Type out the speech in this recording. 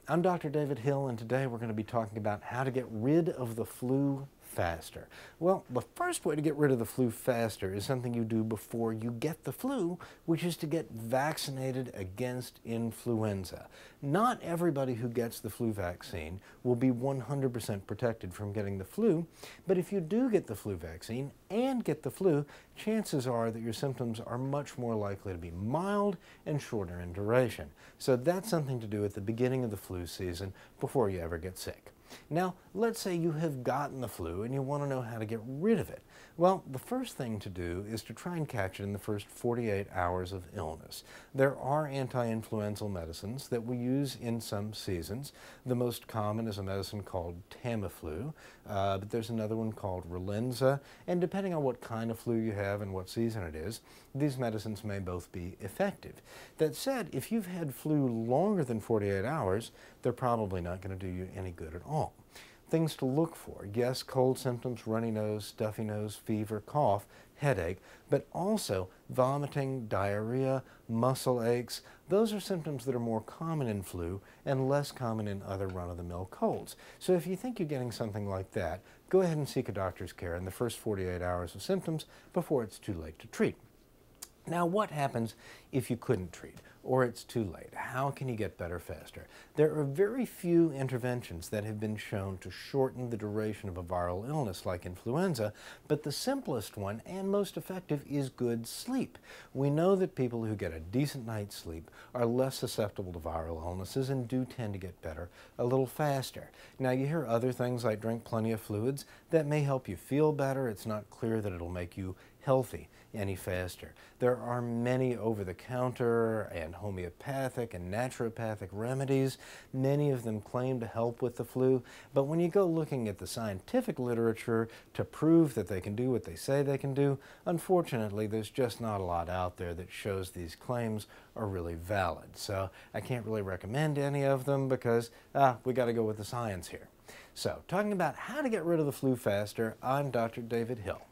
I'm Dr. David Hill, and today we're going to be talking about how to get rid of the flu faster. Well, the first way to get rid of the flu faster is something you do before you get the flu, which is to get vaccinated against influenza. Not everybody who gets the flu vaccine will be 100% protected from getting the flu, but if you do get the flu vaccine and get the flu, chances are that your symptoms are much more likely to be mild and shorter in duration. So that's something to do at the beginning of the flu season before you ever get sick. Now, let's say you have gotten the flu and you want to know how to get rid of it. Well, the first thing to do is to try and catch it in the first 48 hours of illness. There are anti-influenzal medicines that we use in some seasons. The most common is a medicine called Tamiflu, but there's another one called Relenza, and depending on what kind of flu you have and what season it is, these medicines may both be effective. That said, if you've had flu longer than 48 hours, they're probably not going to do you any good at all. Things to look for: yes, cold symptoms, runny nose, stuffy nose, fever, cough, headache, but also vomiting, diarrhea, muscle aches. Those are symptoms that are more common in flu and less common in other run-of-the-mill colds. So if you think you're getting something like that, go ahead and seek a doctor's care in the first 48 hours of symptoms before it's too late to treat. Now, what happens if you couldn't treat, or it's too late? How can you get better faster? There are very few interventions that have been shown to shorten the duration of a viral illness like influenza, but the simplest one and most effective is good sleep. We know that people who get a decent night's sleep are less susceptible to viral illnesses and do tend to get better a little faster. Now, you hear other things like drink plenty of fluids. That may help you feel better. It's not clear that it'll make you healthy any faster. There are many over-the-counter and homeopathic and naturopathic remedies. Many of them claim to help with the flu, but when you go looking at the scientific literature to prove that they can do what they say they can do, unfortunately there's just not a lot out there that shows these claims are really valid. So I can't really recommend any of them because we got to go with the science here. So, talking about how to get rid of the flu faster, I'm Dr. David Hill.